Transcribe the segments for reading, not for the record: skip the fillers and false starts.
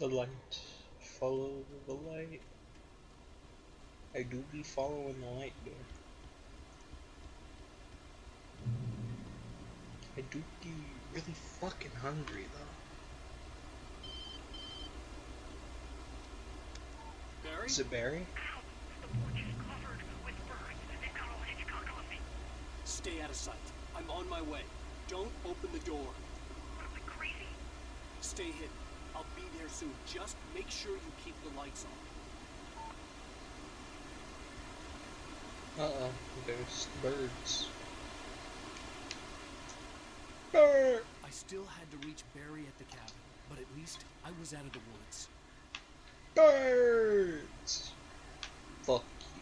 The light. Follow the light. I do be following the light, though. I do be really fucking hungry, though. Barry? Is it Barry? Ow! The porch is covered with birds. They've got all Hitchcock on me. Stay out of sight. I'm on my way. Don't open the door. What am I, crazy? Stay hidden. I'll be there soon. Just make sure you keep the lights on. Uh-oh. There's birds. Bird! I still had to reach Barry at the cabin, but at least I was out of the woods. Birds! Fuck you.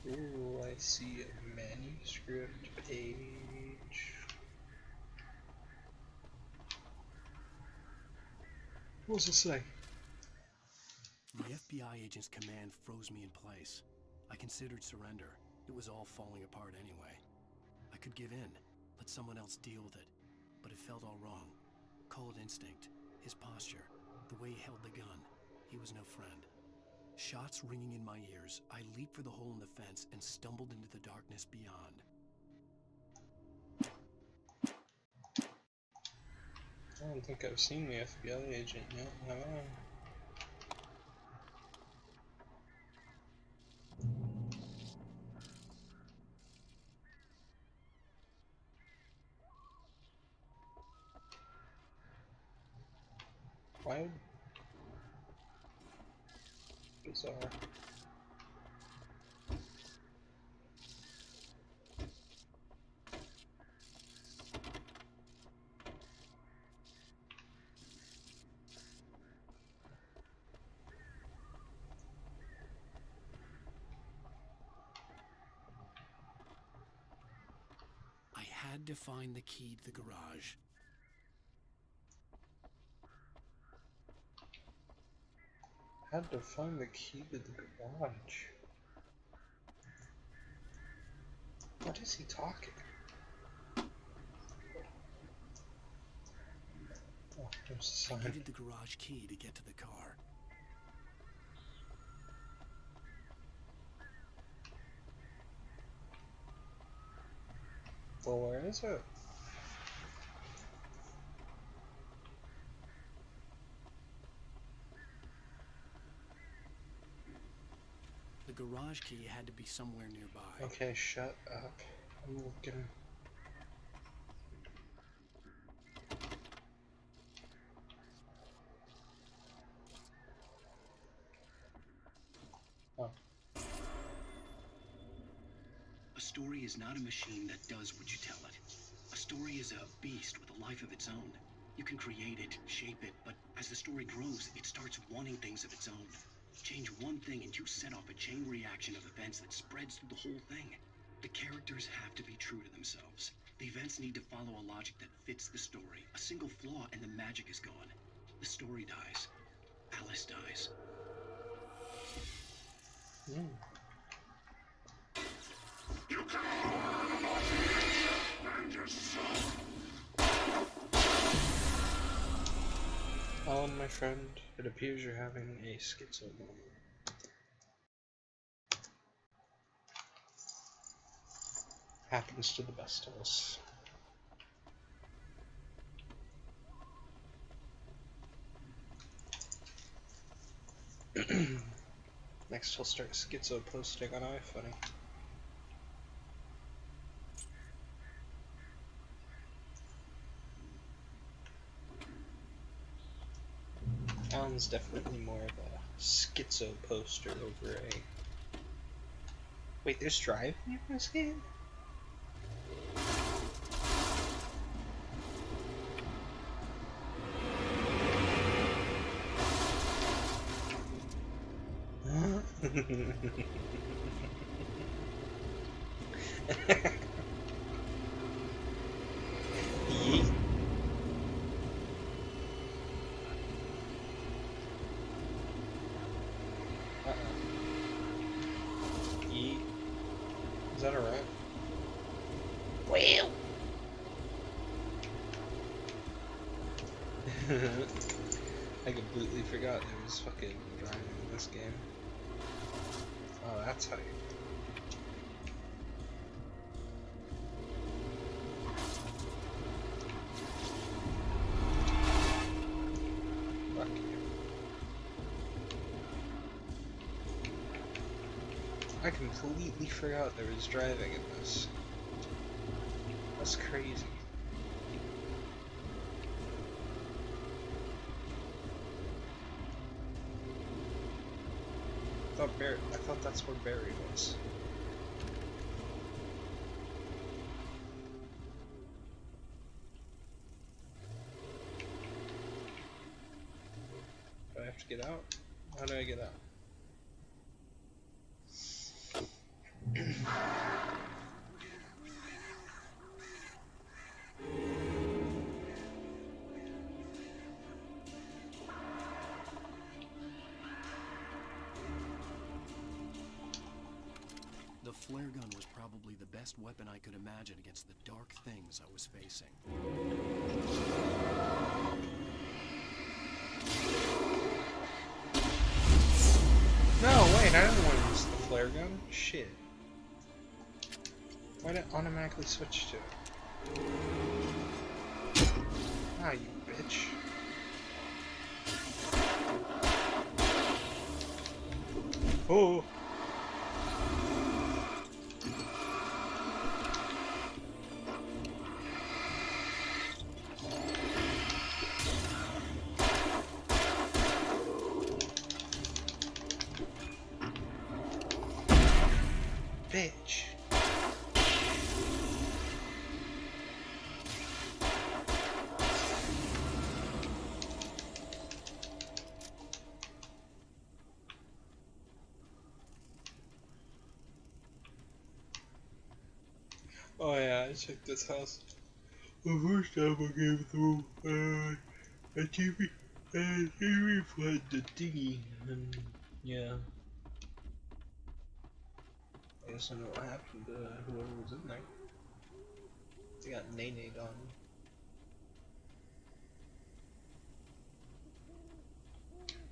Ooh, I see a manuscript page. What does it say? The FBI agent's command froze me in place. I considered surrender. It was all falling apart anyway. I could give in, let someone else deal with it, but it felt all wrong. Call it instinct, his posture, the way he held the gun. He was no friend. Shots ringing in my ears, I leaped for the hole in the fence and stumbled into the darkness beyond. I don't think I've seen the FBI agent yet, have I? Why? Bizarre. I had to find the key to the garage. Had to find the key to the garage. What is he talking? Oh, there's a I sign. needed the garage key to get to the car. Well, where is it? The garage key had to be somewhere nearby. Okay, shut up. I'm looking. Oh. A story is not a machine that does what you tell it. A story is a beast with a life of its own. You can create it, shape it, but as the story grows, it starts wanting things of its own. Change one thing and you set off a chain reaction of events that spreads through the whole thing. The characters have to be true to themselves. The events need to follow a logic that fits the story. A single flaw and the magic is gone. The story dies. Alice dies. Mm. You can find yourself. Oh, my friend, it appears you're having a schizo moment. Happens to the best of us. Next, he'll start schizo posting on iFunny. Alan's definitely more of a schizo poster over a. Wait, there's driving in this game? Yeet. Uh-oh. I completely forgot there was fucking driving in this game. Oh, that's how you. Fuck you. I completely forgot there was driving in this. That's crazy. I thought that's where Barry was. Do I have to get out? How do I get out? The flare gun was probably the best weapon I could imagine against the dark things I was facing. No, wait, I didn't want to use the flare gun. Shit. Why did it automatically switch to it? Ah, you bitch. Oh! Bitch. Oh yeah, I checked this house. The first time I came through, a TV flooded the thingy, and yeah. I guess I know what happened to whoever was in there. They got nay-nayed on.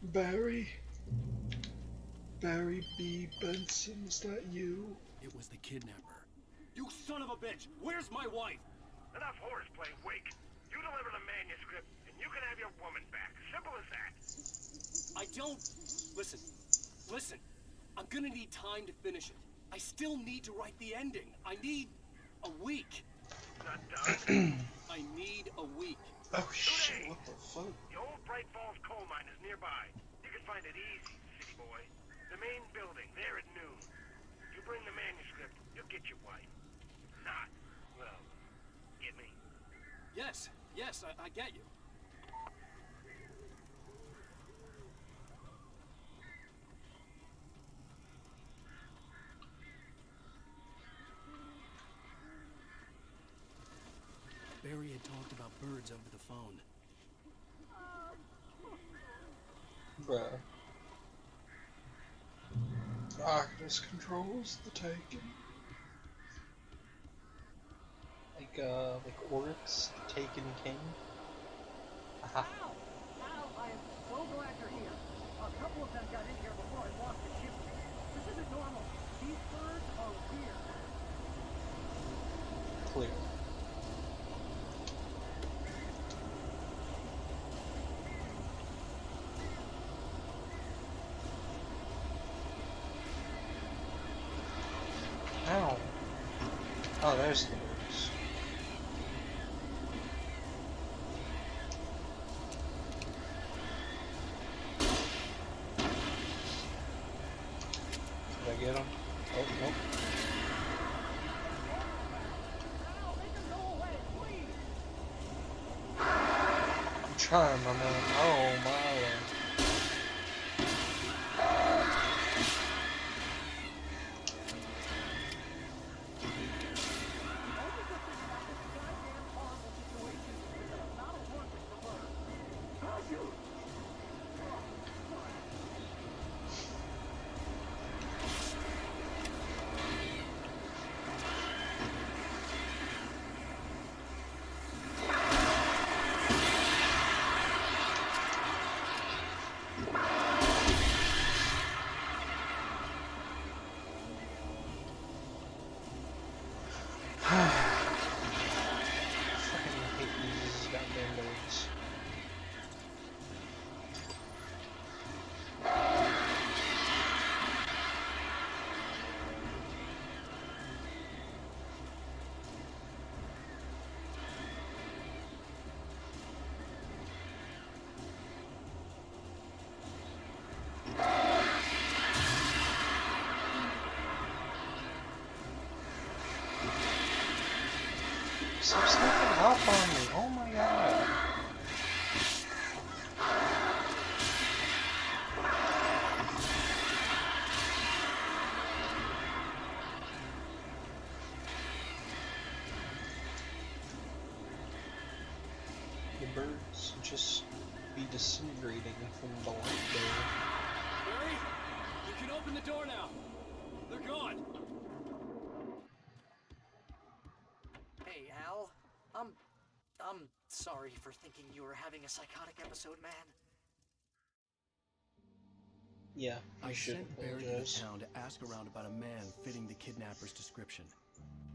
Barry? Barry B. Benson, is that you? It was the kidnapper. You son of a bitch! Where's my wife? Enough horseplay, Wake. You deliver the manuscript, and you can have your woman back. Simple as that. I don't... Listen. I'm gonna need time to finish it. I still need to write the ending. I need a week. Not done. I need a week. Oh shit, what the fuck? The old Bright Falls coal mine is nearby. You can find it easy, city boy. The main building, there at noon. You bring the manuscript, you'll get your wife. If not, well, get me. Yes, I get you. Barry had talked about birds over the phone. Bruh. Darkness controls the Taken. Like Oryx, the Taken King. Aha. Now, I am so glad you're here. A couple of them got in here before I lost the ship. This isn't normal. These birds are weird. Clear. Ow. Oh, there's the birds. Did I get him? Oh, nope. Now, make them go away, please. I'm trying, my man. Oh, my lord. Only good thing about this goddamn horrible situation is that I'm not allergic to birds. Oh, you. Stop sneaking up on me! Oh my god! The birds just be disintegrating from the light there. Barry, you can open the door now. They're gone. Hey, Al. I'm sorry for thinking you were having a psychotic episode, man. Yeah, I you should sent Barry to the apologize. town to ask around about a man fitting the kidnapper's description.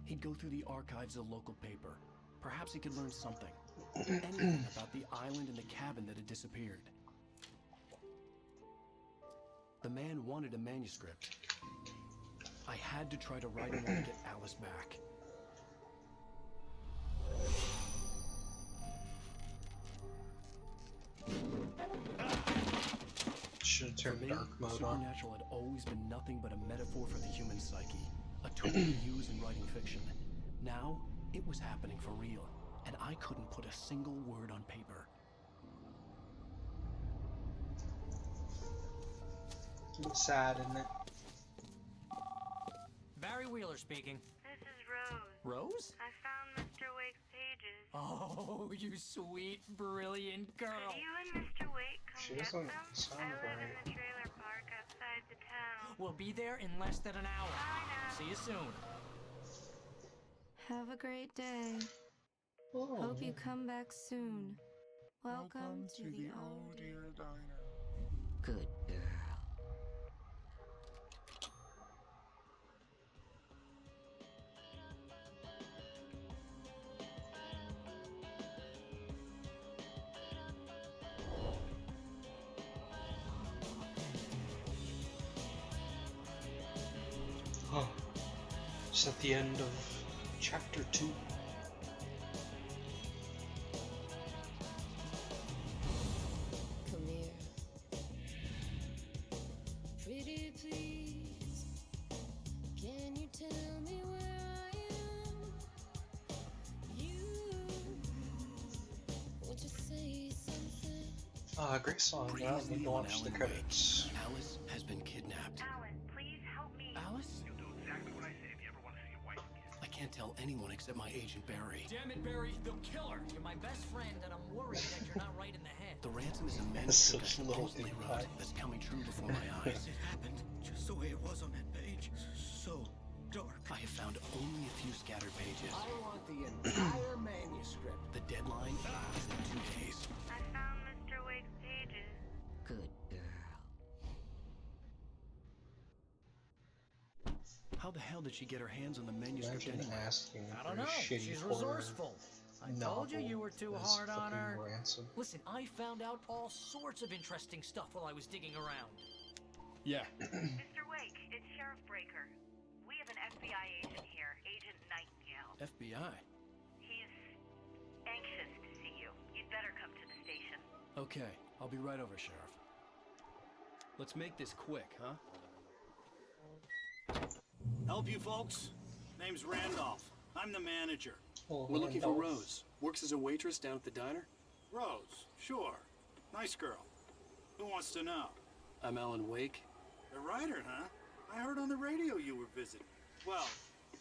He'd go through the archives of the local paper. Perhaps he could learn something. Anything about the island and the cabin that had disappeared. The man wanted a manuscript. I had to try to write him one to get Alice back. Should have For turned me, dark the mode on. supernatural had always been nothing but a metaphor for the human psyche, a tool to use in writing fiction. Now, it was happening for real, and I couldn't put a single word on paper. It's sad, isn't it? Barry Wheeler speaking. This is Rose. Rose? I found Mr. Wake's pages. Oh, you sweet, brilliant girl. Could you and Mr. Wake come She get doesn't them? sound I live very- in the trailer park outside the town. We'll be there in less than an hour. Bye now. See you soon. Have a great day. Oh. Hope you come back soon. Welcome to the old dear diner. good girl. Oh. It's at the end of chapter 2. Come here. Pretty please. Can you tell me where I am? You. Won't you say something? Great song. I don't need to watch the credits. Alice has been kidnapped. Alan, please help me. Alice? You'll do exactly what I say if you ever want to see your wife again. I can't tell anyone except my agent Barry. Damn it, Barry, they'll kill her. You're my best friend, and I'm worried that you're not right in the head. The ransom is a That's manuscript I such a little supposedly thing, wrote right? that's coming true before my eyes. It happened just the way it was on that page. So dark. I have found only a few scattered pages. I want the entire manuscript. The deadline is in 2 days. I found Mr. Wake's pages. Good girl. How the hell did she get her hands on the manuscript Imagine anyway? asking I for don't a know. shitty She's horror resourceful. I told you you were too novel hard as on her. fucking Ransom. Listen, I found out all sorts of interesting stuff while I was digging around. Yeah. Mr. Wake, it's Sheriff Breaker. We have an FBI agent here, Agent Nightingale. FBI. He's anxious to see you. You'd better come to the station. Okay, I'll be right over, Sheriff. Let's make this quick, huh? Help you folks? Name's Randolph. I'm the manager. Oh, We're looking for Randolph. Rose. Works as a waitress down at the diner. Rose, sure. Nice girl. Who wants to know? I'm Alan Wake. The writer, huh? I heard on the radio you were visiting. Well,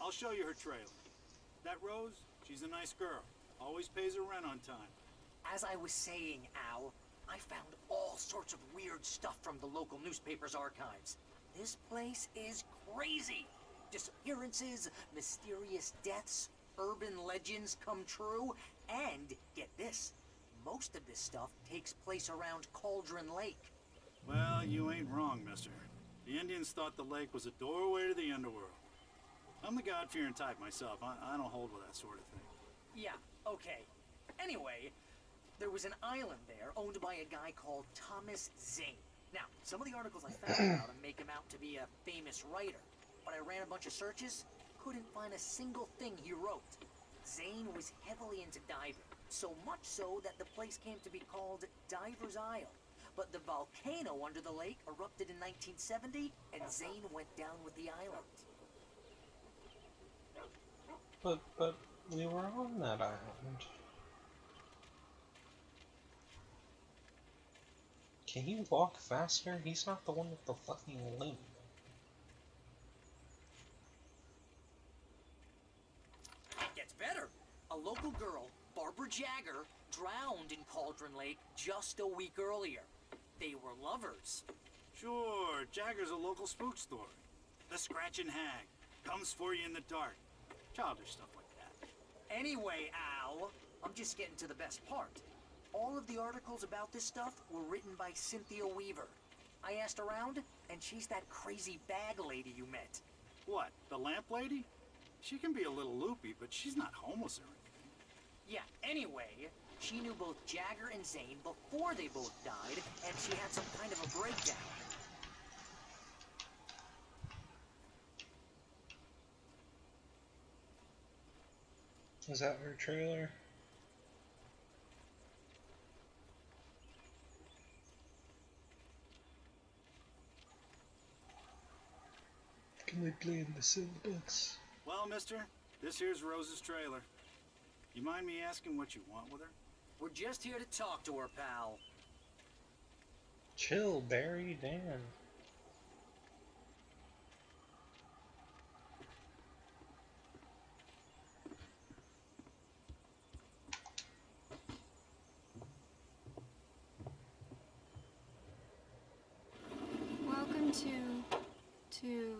I'll show you her trailer. That Rose, she's a nice girl. Always pays her rent on time. As I was saying, Al, I found all sorts of weird stuff from the local newspaper's archives. This place is crazy. Disappearances, mysterious deaths, urban legends come true, and get this, most of this stuff takes place around Cauldron Lake. Well, you ain't wrong, mister. The Indians thought the lake was a doorway to the underworld. I'm the God-fearing type myself. I don't hold with that sort of thing. Yeah, okay. Anyway, there was an island there owned by a guy called Thomas Zane. Now, some of the articles I found about him make him out to be a famous writer, but I ran a bunch of searches, couldn't find a single thing he wrote. Zane was heavily into diving, so much so that the place came to be called Diver's Isle. But the volcano under the lake erupted in 1970, and Zane went down with the island. But we were on that island. Can he walk faster? He's not the one with the fucking limp. It gets better. A local girl, Barbara Jagger, drowned in Cauldron Lake just a week earlier. They were lovers. Sure, Jagger's a local spook story. The Scratching Hag comes for you in the dark. Childish stuff like that. Anyway, Al, I'm just getting to the best part. All of the articles about this stuff were written by Cynthia Weaver. I asked around, and she's that crazy bag lady you met. What, the lamp lady? She can be a little loopy, but she's not homeless or anything. Yeah, anyway, she knew both Jagger and Zane before they both died, and she had some kind of a breakdown. Is that her trailer? Can we play in the sandbox? Well, mister, this here's Rose's trailer. You mind me asking what you want with her? We're just here to talk to her, pal. Chill, Barry, damn. Welcome to...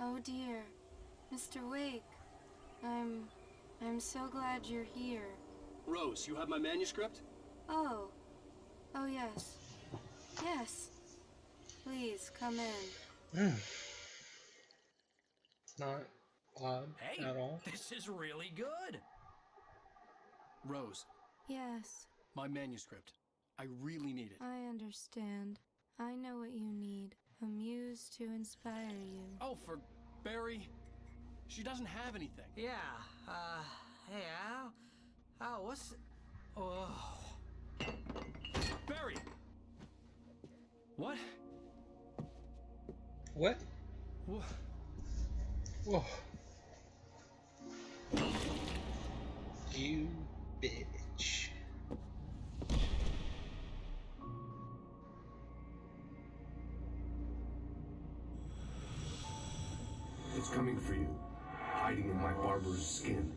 Oh dear, Mr. Wake. I'm so glad you're here. Rose, you have my manuscript? Oh. Oh yes. Yes. Please, come in. Not odd Hey, at all. this is really good. Rose, Yes, my manuscript. I really need it. I understand. I know what you need. A muse to inspire you. Oh, for Barry. She doesn't have anything. Yeah, hey, Al, what's... Oh... Barry! What? What? Wha- Whoa. You bitch. It's coming for you, hiding in my barber's skin.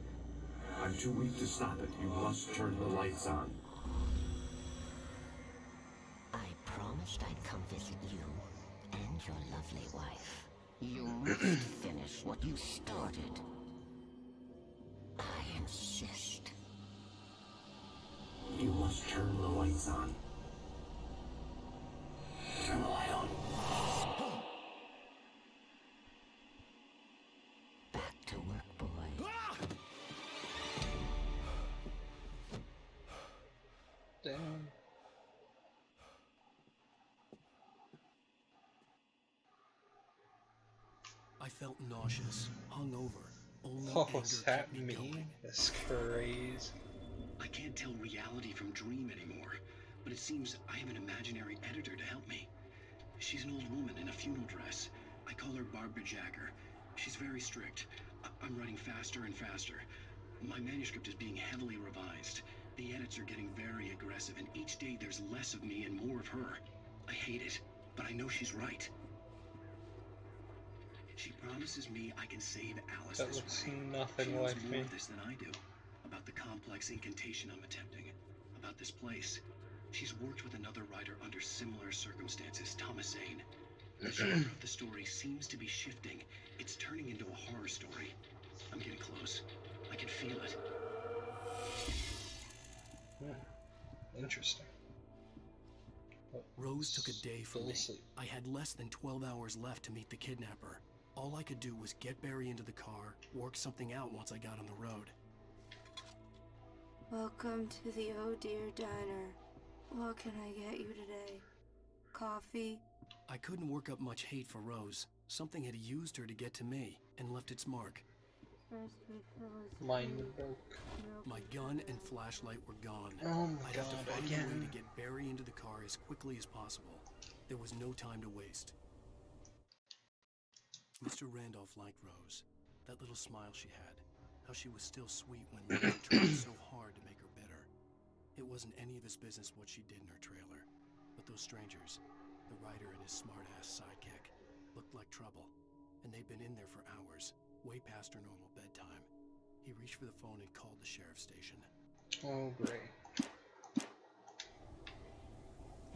I'm too weak to stop it. You must turn the lights on. I promised I'd come visit you and your lovely wife. You must finish what you started. I insist. You must turn the lights on. Turn the light on. Back to work, boy. Damn. I felt nauseous, hungover. Only Oh, anger is that kept me me? going. That's crazy. I can't tell reality from dream anymore, but it seems I have an imaginary editor to help me. She's an old woman in a funeral dress. I call her Barbara Jagger. She's very strict. I'm writing faster and faster. My manuscript is being heavily revised. The edits are getting very aggressive, and each day there's less of me and more of her. I hate it, but I know she's right. She promises me I can save Alice That this looks way. nothing She knows like more me. of this than I do. About the complex incantation I'm attempting. About this place. She's worked with another writer under similar circumstances, Thomas Zane. The genre of the story seems to be shifting. It's turning into a horror story. I'm getting close. I can feel it. Interesting. Rose took a day from Fell me. asleep. I had less than 12 hours left to meet the kidnapper. All I could do was get Barry into the car, work something out once I got on the road. Welcome to the Oh Dear Diner. What can I get you today? Coffee? I couldn't work up much hate for Rose. Something had used her to get to me and left its mark. First we fill his Mine food. broke. My gun and flashlight were gone. Oh my I'd have to God, find a again. way to get Barry into the car as quickly as possible. There was no time to waste. Mr. Randolph liked Rose. That little smile she had. how she was still sweet when Luther tried so hard to make her bitter. It wasn't any of his business what she did in her trailer, but those strangers, the writer and his smart-ass sidekick, looked like trouble, and they'd been in there for hours, way past her normal bedtime. He reached for the phone and called the sheriff's station. Oh, great.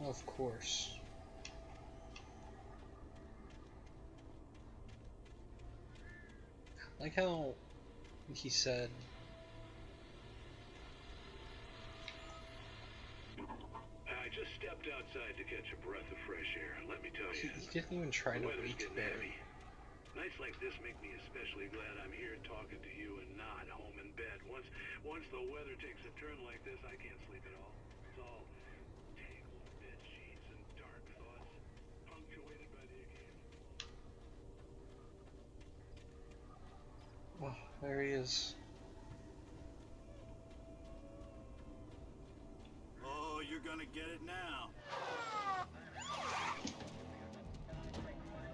Of course. Like how he said, I just stepped outside to catch a breath of fresh air. Let me tell you, he didn't even try to weather's wake getting Barry. heavy. Nights like this make me especially glad I'm here talking to you and not home in bed. Once the weather takes a turn like this, I can't sleep at all. It's all tangled bed sheets and dark thoughts, punctuated by the occasional. Oh, there he is. Oh, you're gonna get it now.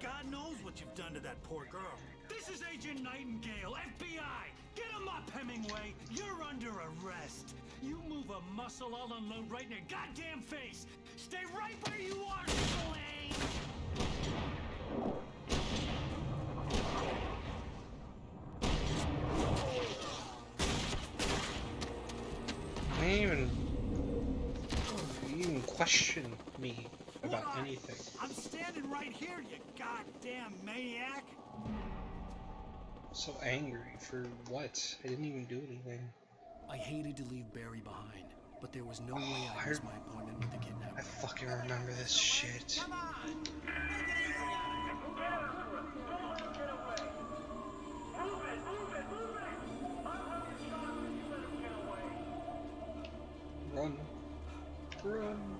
God knows what you've done to that poor girl. This is Agent Nightingale, FBI! Get him up, Hemingway! You're under arrest! You move a muscle, I'll unload right in your goddamn face! Stay right where you are, Slane! I didn't even question me about anything. I'm standing right here, you goddamn maniac! So angry for what? I didn't even do anything. I hated to leave Barry behind, but there was no way I'd miss my appointment with the kidnapper. I fucking remember this shit. Run. Run.